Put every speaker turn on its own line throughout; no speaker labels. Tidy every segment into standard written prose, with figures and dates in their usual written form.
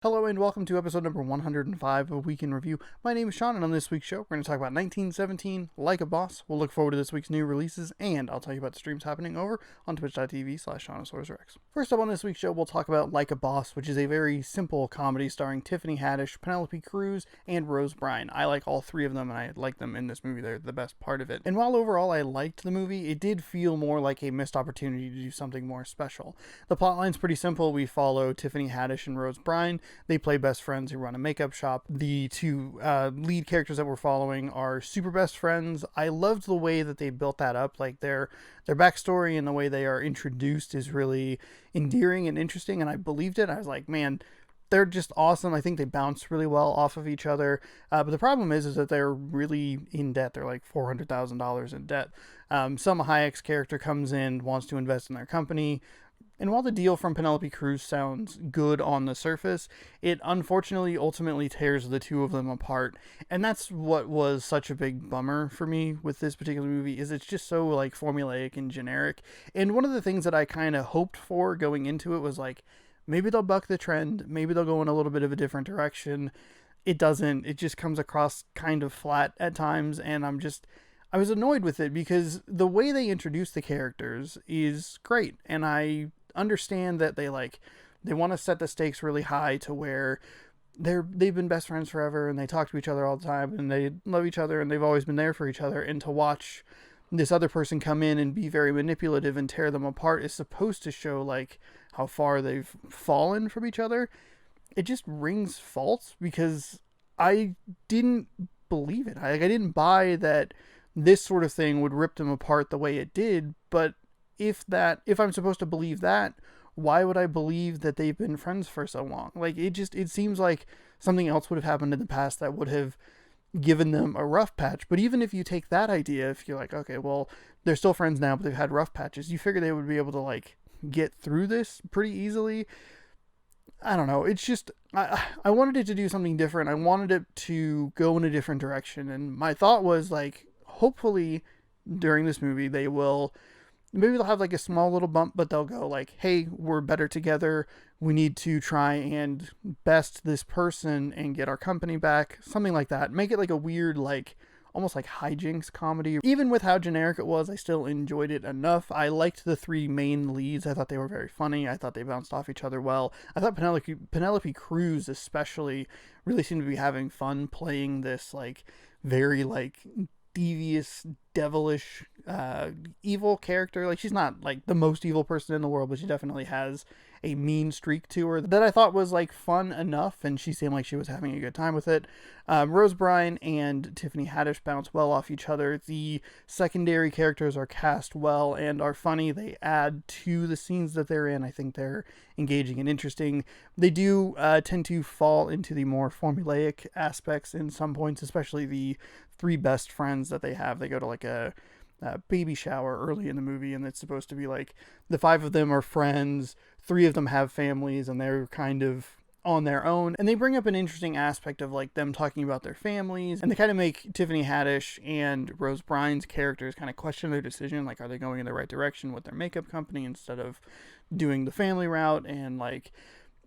Hello and welcome to episode number 105 of Week in Review. My name is Sean, and on this week's show, we're going to talk about 1917, Like a Boss. We'll look forward to this week's new releases, and I'll tell you about the streams happening over on twitch.tv/SeanOsaurusRex. First up on this week's show, we'll talk about Like a Boss, which is a very simple comedy starring Tiffany Haddish, Penelope Cruz, and Rose Byrne. I like all three of them, and I like them in this movie. They're the best part of it. And while overall I liked the movie, it did feel more like a missed opportunity to do something more special. The plotline's pretty simple. We follow Tiffany Haddish and Rose Byrne. They play best friends who run a makeup shop. The two lead characters that we're following are super best friends. I loved the way that they built that up. Like their backstory and the way they are introduced is really endearing and interesting, and I believed it. I was like, man, they're just awesome. I think they bounce really well off of each other. But the problem is that they're really in debt. They're like $400,000 in debt. Selma Hayek's character comes in, wants to invest in their company. And while the deal from Penelope Cruz sounds good on the surface, it unfortunately ultimately tears the two of them apart. And that's what was such a big bummer for me with this particular movie, is it's just so like formulaic and generic. And one of the things that I kind of hoped for going into it was like, maybe they'll buck the trend, maybe they'll go in a little bit of a different direction. It doesn't. It just comes across kind of flat at times, and I was annoyed with it because the way they introduce the characters is great, and I understand that they want to set the stakes really high to where they've been best friends forever and they talk to each other all the time and they love each other and they've always been there for each other, and to watch this other person come in and be very manipulative and tear them apart is supposed to show like how far they've fallen from each other. It just rings false because I didn't believe it. I didn't buy that this sort of thing would rip them apart the way it did. But if I'm supposed to believe that, why would I believe that they've been friends for so long? Like, it seems like something else would have happened in the past that would have given them a rough patch. But even if you take that idea, if you're like, okay, well, they're still friends now, but they've had rough patches, you figure they would be able to like get through this pretty easily. I don't know. It's just, I wanted it to do something different. I wanted it to go in a different direction. And my thought was like, hopefully during this movie, maybe they'll have like a small little bump, but they'll go like, hey, we're better together. We need to try and best this person and get our company back. Something like that. Make it like a weird, like almost like hijinks comedy. Even with how generic it was, I still enjoyed it enough. I liked the three main leads. I thought they were very funny. I thought they bounced off each other well. I thought Penelope Cruz especially really seemed to be having fun playing this like very like devious, devilish, evil character. Like, she's not like the most evil person in the world, but she definitely has a mean streak to her that I thought was like fun enough, and she seemed like she was having a good time with it. Rose Byrne and Tiffany Haddish bounce well off each other. The secondary characters are cast well and are funny. They add to the scenes that they're in. I think they're engaging and interesting. They do tend to fall into the more formulaic aspects in some points, especially the three best friends that they have. They go to like a baby shower early in the movie, and it's supposed to be like the five of them are friends, three of them have families, and they're kind of on their own. And they bring up an interesting aspect of like them talking about their families, and they kind of make Tiffany Haddish and Rose Byrne's characters kind of question their decision, like, are they going in the right direction with their makeup company instead of doing the family route? And like,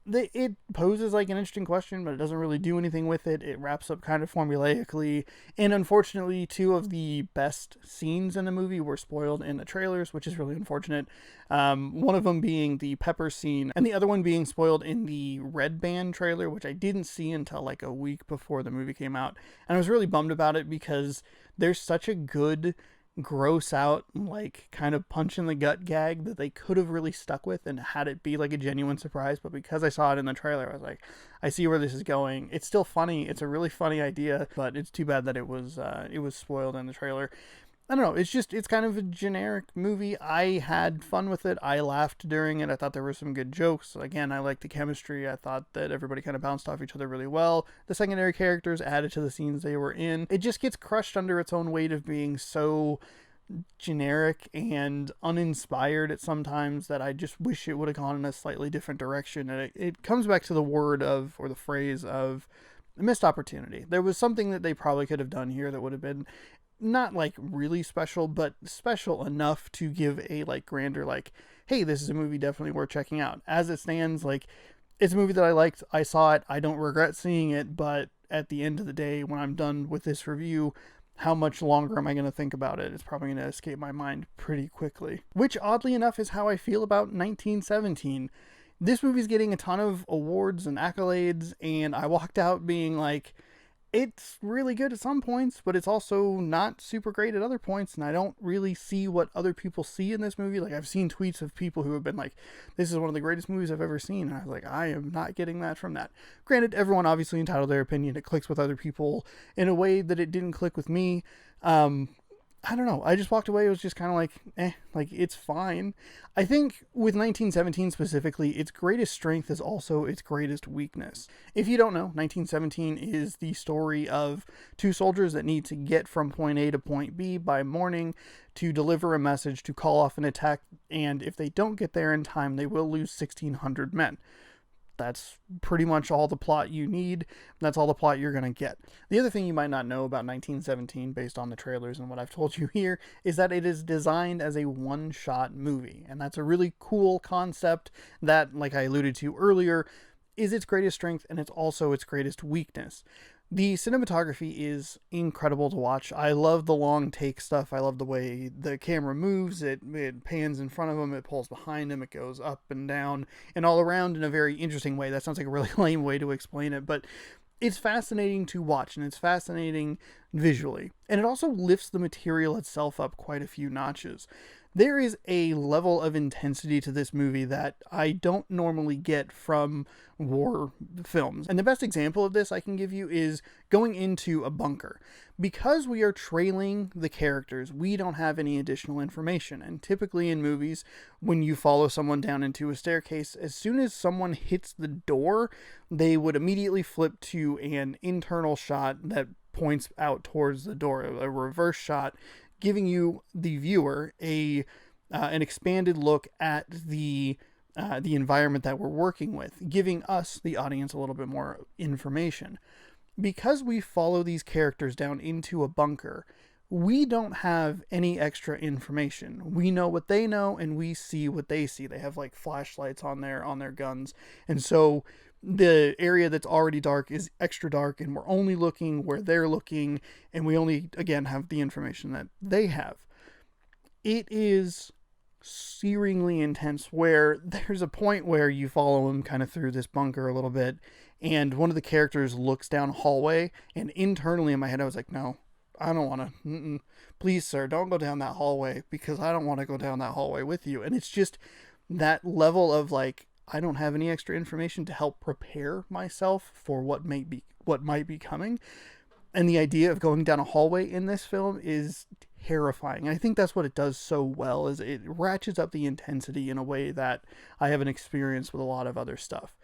it poses like an interesting question, but it doesn't really do anything with it. It wraps up kind of formulaically, and unfortunately, two of the best scenes in the movie were spoiled in the trailers, which is really unfortunate. One of them being the pepper scene, and the other one being spoiled in the Red Band trailer, which I didn't see until like a week before the movie came out, and I was really bummed about it because there's such a good gross out, like kind of punch in the gut gag that they could have really stuck with and had it be like a genuine surprise. But because I saw it in the trailer, I was like, I see where this is going. It's still funny. It's a really funny idea, but it's too bad that it was spoiled in the trailer. I don't know. It's kind of a generic movie. I had fun with it. I laughed during it. I thought there were some good jokes. Again, I liked the chemistry. I thought that everybody kind of bounced off each other really well. The secondary characters added to the scenes they were in. It just gets crushed under its own weight of being so generic and uninspired at sometimes that I just wish it would have gone in a slightly different direction. And it comes back to the word of, or the phrase of, a missed opportunity. There was something that they probably could have done here that would have been not like really special, but special enough to give a like grander, like, hey, this is a movie definitely worth checking out. As it stands, like, It's a movie that I liked. I saw it. I don't regret seeing it, but at the end of the day, when I'm done with this review, how much longer am I going to think about it? It's probably going to escape my mind pretty quickly. Which, oddly enough, is how I feel about 1917. This movie's getting a ton of awards and accolades, and I walked out being like, it's really good at some points, but it's also not super great at other points, and I don't really see what other people see in this movie. Like, I've seen tweets of people who have been like, this is one of the greatest movies I've ever seen, and I was like, I am not getting that from that. Granted, everyone obviously entitled their opinion. It clicks with other people in a way that it didn't click with me. I don't know. I just walked away. It was just kind of like, like it's fine. I think with 1917 specifically, its greatest strength is also its greatest weakness. If you don't know, 1917 is the story of two soldiers that need to get from point A to point B by morning to deliver a message to call off an attack. And if they don't get there in time, they will lose 1,600 men. That's pretty much all the plot you need. That's all the plot you're going to get. The other thing you might not know about 1917, based on the trailers and what I've told you here, is that it is designed as a one-shot movie. And that's a really cool concept that, like I alluded to earlier, is its greatest strength and it's also its greatest weakness. The cinematography is incredible to watch. I love the long take stuff. I love the way the camera moves. It pans in front of him, it pulls behind him, it goes up and down and all around in a very interesting way. That sounds like a really lame way to explain it, but it's fascinating to watch and it's fascinating visually. And it also lifts the material itself up quite a few notches. There is a level of intensity to this movie that I don't normally get from war films. And the best example of this I can give you is going into a bunker. Because we are trailing the characters, we don't have any additional information. And typically in movies, when you follow someone down into a staircase, as soon as someone hits the door, they would immediately flip to an internal shot that points out towards the door, a reverse shot, giving you, the viewer, an expanded look at the environment that we're working with, giving us, the audience, a little bit more information. Because we follow these characters down into a bunker, we don't have any extra information. We know what they know, and we see what they see. They have like flashlights on their guns, and so the area that's already dark is extra dark, and we're only looking where they're looking, and we only, again, have the information that they have. It is searingly intense, where there's a point where you follow him kind of through this bunker a little bit, and one of the characters looks down a hallway, and internally in my head I was like, no, I don't want to. Please, sir, don't go down that hallway, because I don't want to go down that hallway with you. And it's just that level of like, I don't have any extra information to help prepare myself for what might be coming. And the idea of going down a hallway in this film is terrifying. And I think that's what it does so well, is it ratchets up the intensity in a way that I haven't experienced with a lot of other stuff.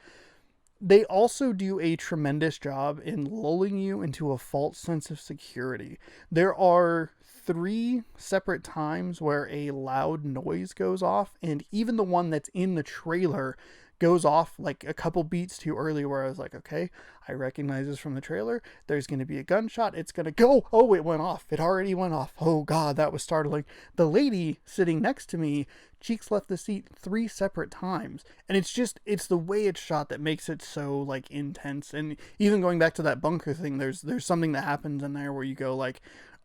They also do a tremendous job in lulling you into a false sense of security. There are 3 separate times where a loud noise goes off, and even the one that's in the trailer goes off like a couple beats too early, where I was like, okay, I recognize this from the trailer. There's going to be a gunshot. It's going to go. Oh, it went off. It already went off. Oh God, that was startling. The lady sitting next to me, cheeks left the seat 3 separate times. And it's the way it's shot that makes it so like intense. And even going back to that bunker thing, there's something that happens in there where you go like,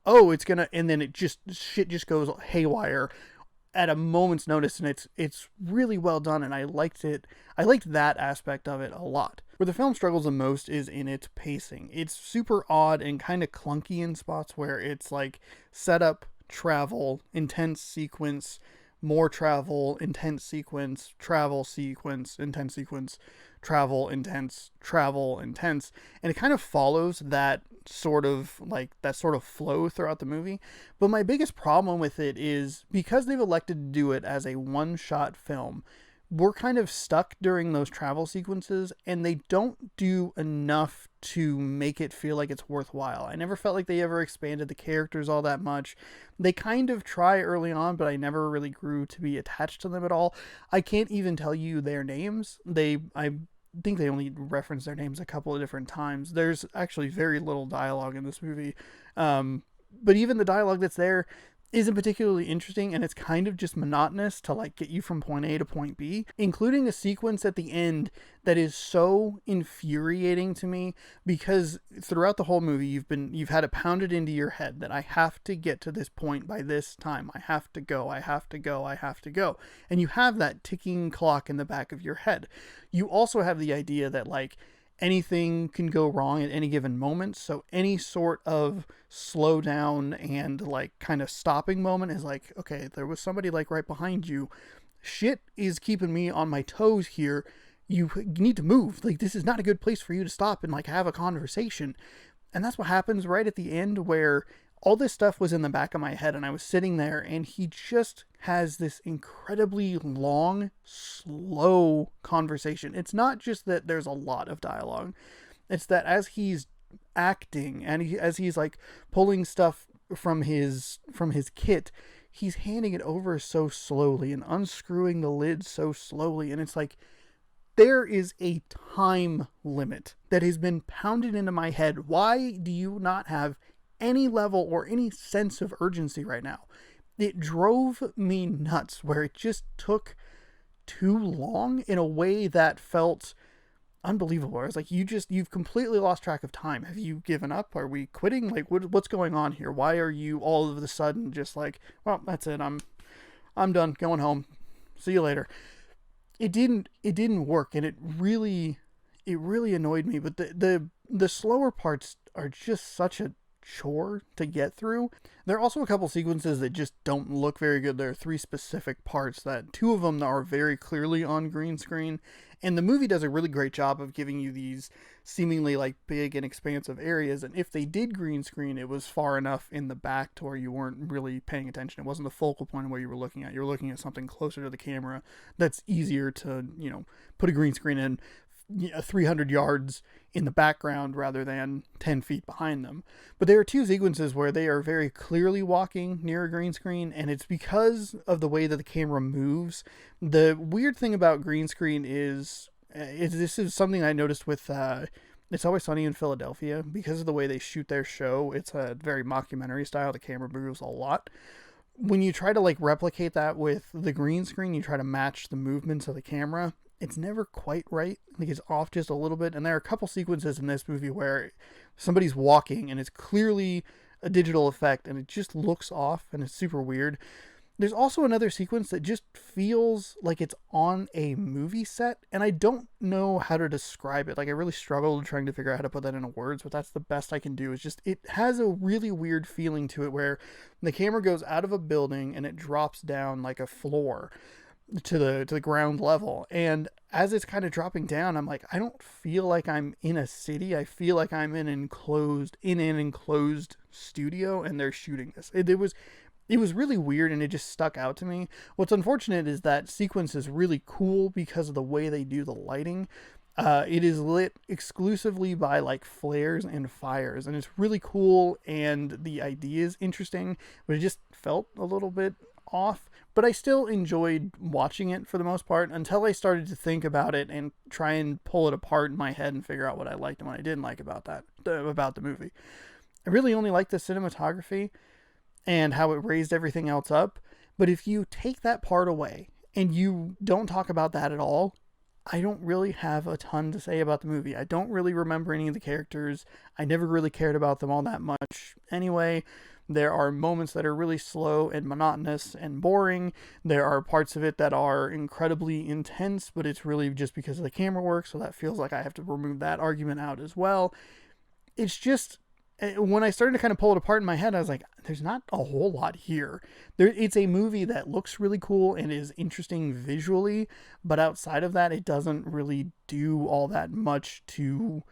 oh, it's gonna, and then shit just goes haywire at a moment's notice, and it's really well done, and I liked that aspect of it a lot. Where the film struggles the most is in its pacing. It's super odd and kind of clunky in spots where it's like setup, travel, intense sequence, more travel, intense sequence, travel sequence, intense sequence, travel, intense, travel, intense, and it kind of follows that sort of flow throughout the movie. But my biggest problem with it is because they've elected to do it as a one-shot film, we're kind of stuck during those travel sequences, and they don't do enough to make it feel like it's worthwhile. I never felt like they ever expanded the characters all that much. They kind of try early on, but I never really grew to be attached to them at all. I can't even tell you their names. I think they only reference their names a couple of different times. There's actually very little dialogue in this movie. But even the dialogue that's there, isn't particularly interesting, and it's kind of just monotonous to like get you from point A to point B, including a sequence at the end that is so infuriating to me, because throughout the whole movie you've had it pounded into your head that I have to get to this point by this time. I have to go. And you have that ticking clock in the back of your head. You also have the idea that like anything can go wrong at any given moment, so any sort of slow down and like kind of stopping moment is like, okay, there was somebody like right behind you, shit is keeping me on my toes here, you need to move, like this is not a good place for you to stop and like have a conversation. And that's what happens right at the end, where all this stuff was in the back of my head and I was sitting there, and he just has this incredibly long, slow conversation. It's not just that there's a lot of dialogue. It's that as he's acting and as he's like pulling stuff from his kit, he's handing it over so slowly and unscrewing the lid so slowly. And it's like, there is a time limit that has been pounded into my head. Why do you not have any level or any sense of urgency right now? It drove me nuts, where it just took too long in a way that felt unbelievable. I was like, you've completely lost track of time. Have you given up? Are we quitting? Like, what's going on here? Why are you all of a sudden just like, well, that's it. I'm done, going home. See you later. It didn't work, and it really annoyed me. But the slower parts are just such a chore to get through. There are also a couple sequences that just don't look very good. There are 3 specific parts that 2 of them are very clearly on green screen, and the movie does a really great job of giving you these seemingly like big and expansive areas, and if they did green screen, it was far enough in the back to where you weren't really paying attention. It wasn't the focal point of what you were looking at. You're looking at something closer to the camera that's easier to, put a green screen in 300 yards in the background rather than 10 feet behind them. But there are 2 sequences where they are very clearly walking near a green screen, and it's because of the way that the camera moves. The weird thing about green screen is this is something I noticed with It's Always Sunny in Philadelphia. Because of the way they shoot their show, it's a very mockumentary style. The camera moves a lot. When you try to like replicate that with the green screen, you try to match the movements of the camera, it's never quite right. I think it's off just a little bit. And there are a couple sequences in this movie where somebody's walking and it's clearly a digital effect and it just looks off and it's super weird. There's also another sequence that just feels like it's on a movie set, and I don't know how to describe it. Like, I really struggled trying to figure out how to put that into words, but that's the best I can do. It's just, it has a really weird feeling to it where the camera goes out of a building and it drops down like a floor to the ground level, and as it's kind of dropping down, I'm like, I don't feel like I'm in a city. I feel like I'm in an enclosed studio and they're shooting this. It was really weird, and it just stuck out to me. What's unfortunate is that sequence is really cool because of the way they do the lighting. It is lit exclusively by like flares and fires, and it's really cool, and the idea is interesting, but it just felt a little bit off. But I still enjoyed watching it for the most part until I started to think about it and try and pull it apart in my head and figure out what I liked and what I didn't like about the movie. I really only liked the cinematography and how it raised everything else up. But if you take that part away and you don't talk about that at all, I don't really have a ton to say about the movie. I don't really remember any of the characters. I never really cared about them all that much anyway. There are moments that are really slow and monotonous and boring. There are parts of it that are incredibly intense, but it's really just because of the camera work, so that feels like I have to remove that argument out as well. It's just, when I started to kind of pull it apart in my head, I was like, there's not a whole lot here. It's a movie that looks really cool and is interesting visually, but outside of that, it doesn't really do all that much to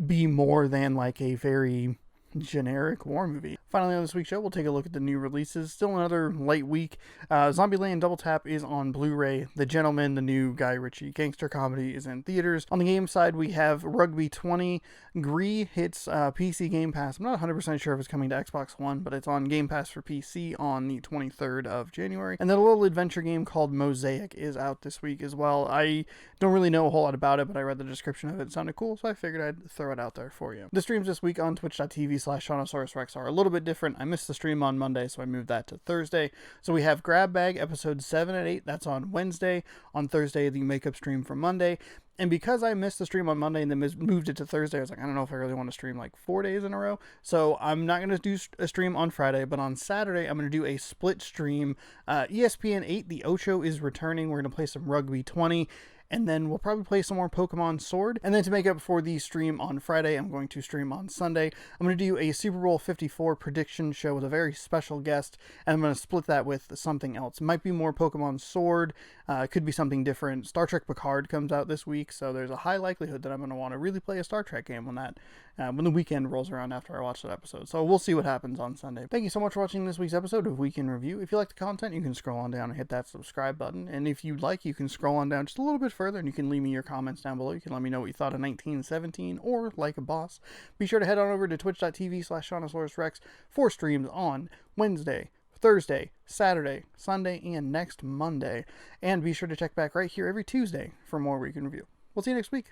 be more than like a very generic war movie. Finally, on this week's show, we'll take a look at the new releases. Still another light week. Zombieland Double Tap is on Blu-ray. The Gentleman, the new Guy Ritchie gangster comedy, is in theaters. On the game side, we have Rugby 20. Gree hits PC Game Pass. I'm not 100% sure if it's coming to Xbox One, but it's on Game Pass for PC on the 23rd of January. And then a little adventure game called Mosaic is out this week as well. I don't really know a whole lot about it, but I read the description of it. It sounded cool, so I figured I'd throw it out there for you. The streams this week on twitch.tv/ShaunosaurusRex are a little bit bit different. I missed the stream on Monday, so I moved that to Thursday. So we have Grab Bag episode 7 and 8. That's on Wednesday. On Thursday, the makeup stream for Monday. And because I missed the stream on Monday and then moved it to Thursday, I was like, I don't know if I really want to stream like 4 days in a row. So I'm not going to do a stream on Friday, but on Saturday, I'm going to do a split stream. ESPN 8, the Ocho is returning. We're going to play some Rugby 20. And then we'll probably play some more Pokemon Sword. And then to make up for the stream on Friday, I'm going to stream on Sunday. I'm going to do a Super Bowl 54 prediction show with a very special guest. And I'm going to split that with something else. It might be more Pokemon Sword. It could be something different. Star Trek Picard comes out this week, so there's a high likelihood that I'm going to want to really play a Star Trek game when the weekend rolls around after I watch that episode. So we'll see what happens on Sunday. Thank you so much for watching this week's episode of Week in Review. If you like the content, you can scroll on down and hit that subscribe button. And if you'd like, you can scroll on down just a little bit further and you can leave me your comments down below. You can let me know what you thought of 1917 or Like a Boss. Be sure to head on over to twitch.tv/ShaunosaurusRex for streams on Wednesday, Thursday, Saturday, Sunday, and next Monday. And be sure to check back right here every Tuesday for more Week in Review. We'll see you next week.